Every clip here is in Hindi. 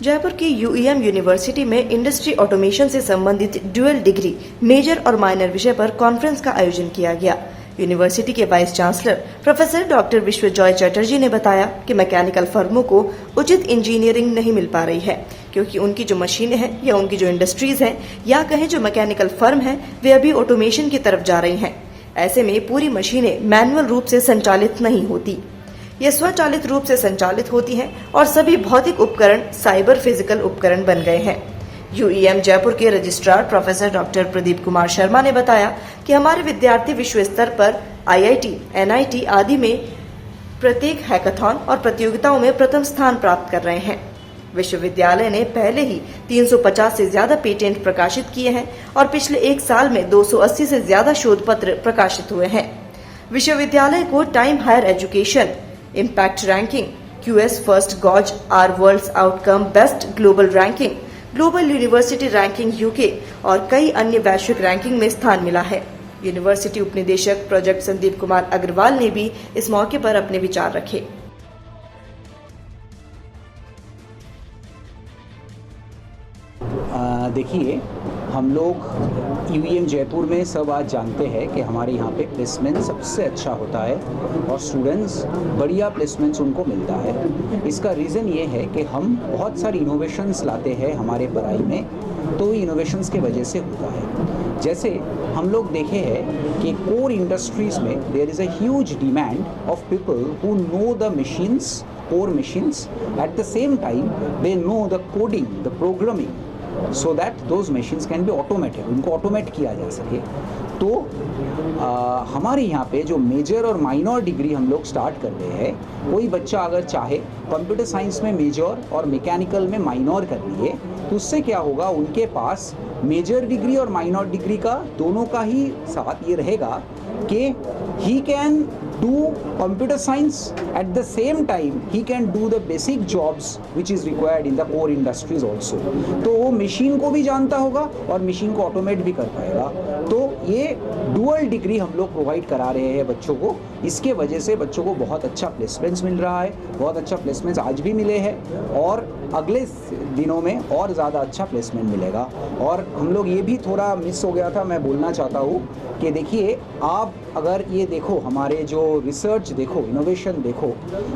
जयपुर की यूईएम यूनिवर्सिटी में इंडस्ट्री ऑटोमेशन से संबंधित ड्यूअल डिग्री मेजर और माइनर विषय पर कॉन्फ्रेंस का आयोजन किया गया। यूनिवर्सिटी के vice chancellor professor doctor Vishwajoy Chatterjee ने बताया कि मैकेनिकल फर्मों को उचित इंजीनियरिंग नहीं मिल पा रही है, क्योंकि उनकी जो मशीनें हैं या उनकी जो इंडस्ट्रीज हैं या कहें जो मैकेनिकल फर्म है वे अभी ऑटोमेशन की तरफ जा रही हैं। ऐसे में पूरी मशीनें मैनुअल रूप से संचालित नहीं होती, ये स्वचालित रूप से संचालित होती हैं और सभी भौतिक उपकरण साइबर फिजिकल उपकरण बन गए हैं। यूईएम जयपुर के registrar professor doctor Pradeep Kumar Sharma ने बताया कि हमारे विद्यार्थी विश्व स्तर पर आईआईटी, एनआईटी आदि में प्रत्येक हैकाथॉन और प्रतियोगिताओं में प्रथम स्थान प्राप्त कर रहे हैं। विश्वविद्यालय ने पहले ही 350 से ज्यादा पेटेंट प्रकाशित किए हैं और पिछले एक साल में 280 से ज्यादा शोध पत्र प्रकाशित हुए हैं। विश्वविद्यालय को time higher education, impact ranking, QS first गॉज are world's outcome best global ranking, global university ranking UK और कई अन्य वैश्विक रैंकिंग में स्थान मिला है। यूनिवर्सिटी उपनिदेशक प्रोजेक्ट संदीप कुमार अग्रवाल ने भी इस मौके पर अपने विचार रखे। देखिए, हम लोग यूईएम जयपुर में सब आज जानते हैं कि हमारे यहाँ पे प्लेसमेंट सबसे अच्छा होता है और स्टूडेंट्स बढ़िया प्लेसमेंट्स उनको मिलता है। इसका रीज़न ये है कि हम बहुत सारी इनोवेशंस लाते हैं हमारे पढ़ाई में, तो इनोवेशंस के वजह से होता है। जैसे हम लोग देखे हैं कि कोर इंडस्ट्रीज़ में there is a huge demand of people who know the machines, core machines, at the same time they know the coding, the programming, so that those machines can be automated, उनको ऑटोमेट किया जा सके। तो हमारे यहाँ पे जो मेजर और माइनर डिग्री हम लोग स्टार्ट कर रहे हैं, कोई बच्चा अगर चाहे कंप्यूटर साइंस में मेजर और मैकेनिकल में माइनर कर लिए, तो उससे क्या होगा, उनके पास मेजर डिग्री और माइनर डिग्री का दोनों का ही साथ ये रहेगा कि he can do computer science, at the same time he can do the basic jobs which is required in the core industries also। तो वो मशीन को भी जानता होगा और मशीन को ऑटोमेट भी कर पाएगा। तो ये डुअल डिग्री हम लोग प्रोवाइड करा रहे हैं बच्चों को। इसके वजह से बच्चों को बहुत अच्छा प्लेसमेंट्स मिल रहा है, बहुत अच्छा प्लेसमेंट्स आज भी मिले हैं और अगले दिनों में और ज़्यादा अच्छा प्लेसमेंट मिलेगा। और हम लोग ये भी थोड़ा मिस हो गया था, मैं बोलना चाहता हूँ कि देखिए, आप अगर ये देखो, हमारे जो रिसर्च देखो, इनोवेशन देखो,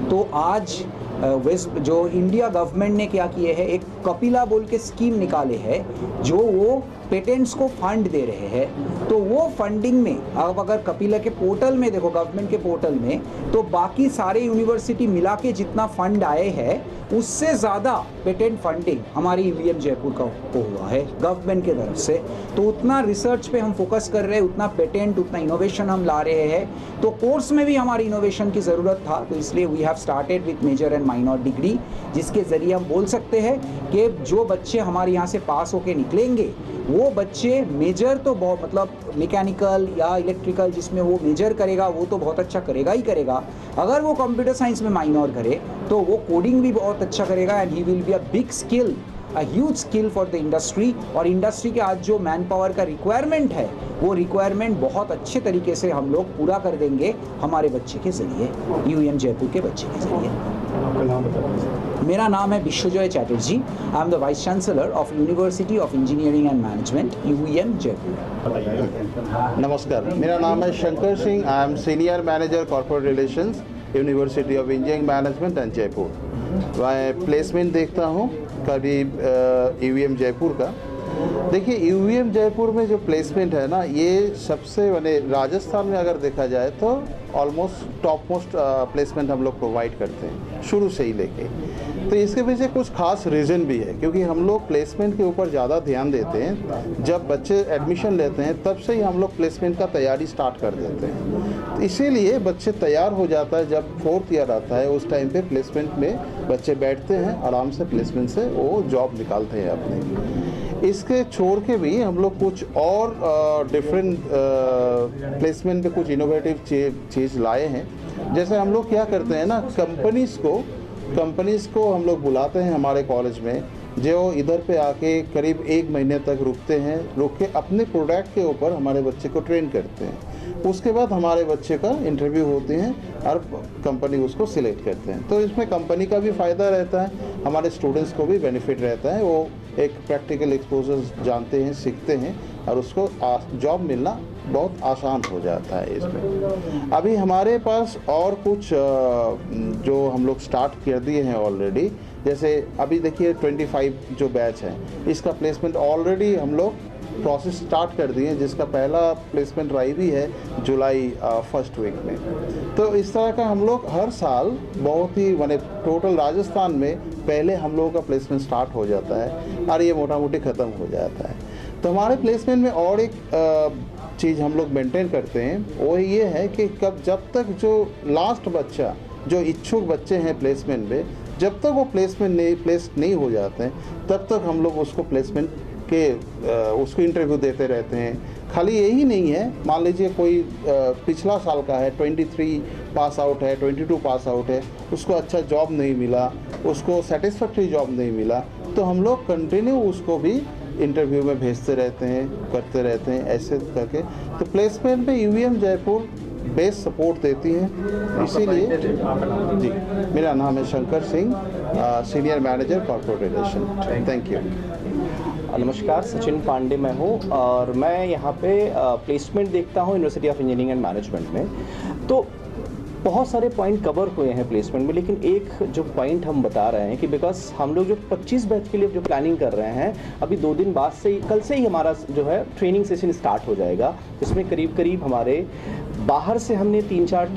तो आज वेस्ट जो इंडिया गवर्नमेंट ने क्या किए है, एक कपिला बोल के स्कीम निकाले है जो वो पेटेंट्स को फंड दे रहे हैं। तो वो फंडिंग में अब अगर कपिला के पोर्टल में देखो, गवर्नमेंट के पोर्टल में, तो बाकी सारे यूनिवर्सिटी मिला के जितना फंड आए हैं उससे ज़्यादा पेटेंट फंडिंग हमारी यूईएम जयपुर का को हुआ है गवर्नमेंट के तरफ से। तो उतना रिसर्च पे हम फोकस कर रहे हैं, उतना पेटेंट, उतना इनोवेशन हम ला रहे हैं। तो कोर्स में भी हमारी इनोवेशन की ज़रूरत था, तो इसलिए we have started with major and minor degree, जिसके ज़रिए हम बोल सकते हैं कि जो बच्चे हमारे यहाँ से पास होके निकलेंगे वो बच्चे मेजर तो बहुत, मतलब मैकेनिकल या इलेक्ट्रिकल जिसमें वो मेजर करेगा वो तो बहुत अच्छा करेगा ही करेगा। अगर वो कंप्यूटर साइंस में माइनर करे तो वो कोडिंग भी बहुत अच्छा करेगा and he will be a big skill, a huge skill for the industry. और इंडस्ट्री के आज जो मैन पावर का रिक्वायरमेंट है, वो रिक्वायरमेंट बहुत अच्छे तरीके से हम लोग पूरा कर देंगे हमारे बच्चे के ज़रिए, यूईएम जयपुर के बच्चे के ज़रिए। आपका नाम बताइए। मेरा नाम है Vishwajoy Chatterjee. I am the vice chancellor of university of engineering and management, UEM Jaipur. नमस्कार, मेरा नाम है Shankar Singh. I am senior manager corporate relations, university of engineering management and Jaipur. मैं प्लेसमेंट देखता हूँ कभी यूईएम जयपुर का। देखिए, यूईएम जयपुर में जो प्लेसमेंट है ना, ये सबसे मैंने राजस्थान में अगर देखा जाए तो ऑलमोस्ट टॉप मोस्ट प्लेसमेंट हम लोग प्रोवाइड करते हैं शुरू से ही लेके। तो इसके पीछे कुछ खास रीज़न भी है, क्योंकि हम लोग प्लेसमेंट के ऊपर ज़्यादा ध्यान देते हैं। जब बच्चे एडमिशन लेते हैं तब से ही हम लोग प्लेसमेंट का तैयारी स्टार्ट कर देते हैं। तो इसीलिए बच्चे तैयार हो जाता है, जब 4th ईयर आता है उस टाइम पे प्लेसमेंट में बच्चे बैठते हैं, आराम से प्लेसमेंट से वो जॉब निकालते हैं अपने। इसके छोड़ के भी हम लोग कुछ और डिफरेंट प्लेसमेंट पे कुछ इनोवेटिव चीज़ लाए हैं। जैसे हम लोग क्या करते हैं ना, कंपनीज़ को हम लोग बुलाते हैं हमारे कॉलेज में जो इधर पे आके करीब 1 महीने तक रुक के अपने प्रोडक्ट के ऊपर हमारे बच्चे को ट्रेन करते हैं। उसके बाद हमारे बच्चे का इंटरव्यू होते हैं और कंपनी उसको सिलेक्ट करते हैं। तो इसमें कंपनी का भी फ़ायदा रहता है, हमारे स्टूडेंट्स को भी बेनिफिट रहता है। वो एक प्रैक्टिकल एक्सपोजर जानते हैं, सीखते हैं और उसको जॉब मिलना बहुत आसान हो जाता है इसमें। अभी हमारे पास और कुछ जो हम लोग स्टार्ट कर दिए हैं ऑलरेडी, जैसे अभी देखिए 25 जो बैच है इसका प्लेसमेंट ऑलरेडी हम लोग प्रोसेस स्टार्ट कर दिए हैं, जिसका पहला प्लेसमेंट ड्राइव भी है जुलाई फर्स्ट वीक में। तो इस तरह का हम लोग हर साल बहुत ही माने टोटल राजस्थान में पहले हम लोगों का प्लेसमेंट स्टार्ट हो जाता है और ये मोटा मोटी ख़त्म हो जाता है। तो हमारे प्लेसमेंट में और एक चीज़ हम लोग मेंटेन करते हैं, वो ये है कि जब तक जो लास्ट बच्चा जो इच्छुक बच्चे हैं प्लेसमेंट में, जब तक वो प्लेस नहीं हो जाते हैं तब तक हम लोग उसको प्लेसमेंट के उसको इंटरव्यू देते रहते हैं। खाली यही नहीं है, मान लीजिए कोई पिछला साल का है, 23 पास आउट है, 22 पास आउट है, उसको अच्छा जॉब नहीं मिला, उसको सेटिस्फैक्ट्री जॉब नहीं मिला, तो हम लोग कंटिन्यू उसको भी इंटरव्यू में भेजते रहते हैं, करते रहते हैं, ऐसे करके। तो प्लेसमेंट में यूवीएम जयपुर बेस्ट सपोर्ट देती है। इसीलिए जी, मेरा नाम है Shankar Singh, senior manager corporate relation. Thank you. नमस्कार, सचिन पांडे मैं हूँ और मैं यहाँ पे प्लेसमेंट देखता हूँ university of engineering and management में। तो बहुत सारे पॉइंट कवर हुए हैं प्लेसमेंट में, लेकिन एक जो पॉइंट हम बता रहे हैं कि बिकॉज हम लोग जो 25 बैच के लिए जो प्लानिंग कर रहे हैं, अभी 2 दिन बाद से ही, कल से ही हमारा जो है ट्रेनिंग सेशन स्टार्ट हो जाएगा। इसमें करीब करीब हमारे बाहर से हमने 3-4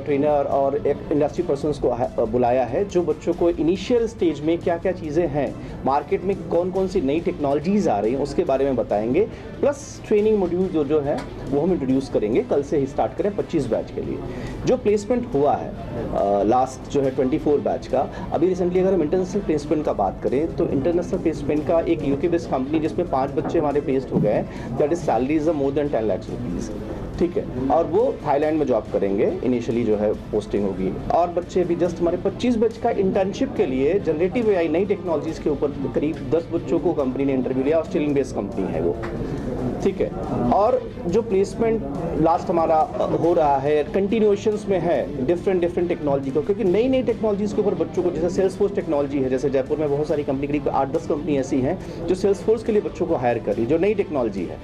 ट्रेनर और एक इंडस्ट्री पर्सन्स को बुलाया है, जो बच्चों को इनिशियल स्टेज में क्या क्या चीज़ें हैं, मार्केट में कौन कौन सी नई टेक्नोलॉजीज़ आ रही हैं उसके बारे में बताएंगे, प्लस ट्रेनिंग मॉड्यूल जो है वो हम इंट्रोड्यूस करेंगे। कल से ही स्टार्ट करें 25 बैच के लिए। जो प्लेसमेंट हुआ है लास्ट जो है 24 बैच का, अभी रिसेंटली अगर हम इंटरनेशनल प्लेसमेंट का बात करें तो इंटरनेशनल प्लेसमेंट का एक यूके बेस्ड कंपनी जिसमें 5 बच्चे हमारे प्लेस्ड हो गए हैं, that is salaries more than 10 lakh rupees, ठीक है, और वो थाईलैंड में जॉब करेंगे, इनिशियली जो है पोस्टिंग होगी। और बच्चे भी जस्ट हमारे 25 बैच का इंटर्नशिप के लिए जनरेटिव एआई नई टेक्नोलॉजीज़ के ऊपर करीब 10 बच्चों को कंपनी ने इंटरव्यू लिया, ऑस्ट्रेलियन बेस्ड कंपनी है वो, ठीक है। और जो प्लेसमेंट लास्ट हमारा हो रहा है कंटिन्यूएशंस में है डिफरेंट टेक्नोलॉजी को, क्योंकि नई टेक्नोलॉजीज़ के ऊपर बच्चों को, जैसे सेल्सफोर्स टेक्नोलॉजी है, जैसे जयपुर में बहुत सारी कंपनी, करीब 8-10 कंपनी ऐसी हैं जो सेल्सफोर्स के लिए बच्चों को हायर कर रही है, जो नई टेक्नोलॉजी है।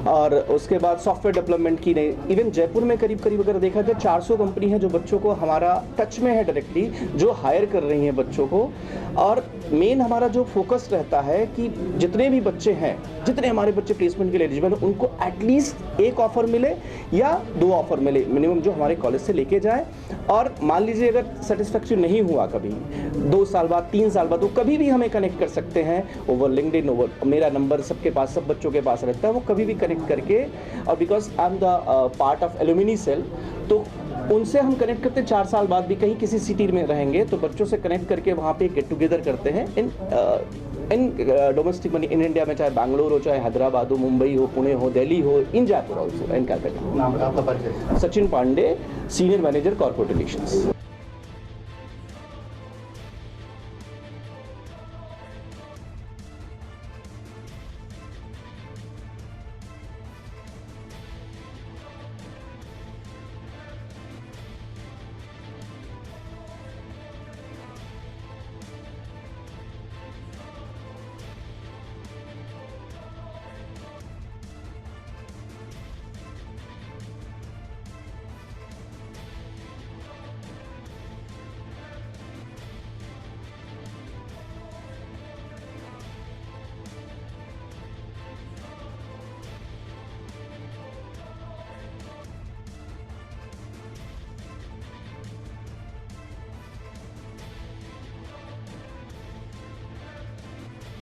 और उसके बाद सॉफ्टवेयर डेवलपमेंट की नहीं, इवन जयपुर में करीब करीब अगर देखा जाए 400 कंपनी है जो बच्चों को हमारा टच में है डायरेक्टली, जो हायर कर रही हैं बच्चों को। और मेन हमारा जो फोकस रहता है कि जितने भी बच्चे हैं, जितने हमारे बच्चे प्लेसमेंट के लिए एलिजिबल हैं, उनको एटलीस्ट 1 ऑफर मिले या 2 ऑफर मिले मिनिमम, जो हमारे कॉलेज से लेके जाए। और मान लीजिए अगर सेटिस्फैक्ट्री नहीं हुआ कभी 2 साल बाद, 3 साल बाद, तो कभी भी हमें कनेक्ट कर सकते हैं ओवर लिंक्डइन, ओवर मेरा नंबर सबके पास, सब बच्चों के पास रहता है, वो कभी भी कनेक्ट करके। और because I am the part of alumni cell, तो उनसे हम कनेक्ट करते हैं। 4 साल बाद भी कहीं किसी सिटी में रहेंगे तो बच्चों से कनेक्ट करके वहाँ पे गेट टुगेदर करते हैं in domestic money in India में, चाहे बैंगलोर हो, चाहे हैदराबाद हो, मुंबई हो, पुणे हो, दिल्ली हो, in Jaipur also, in Calcutta. Sachin Pandey, senior manager corporate relations.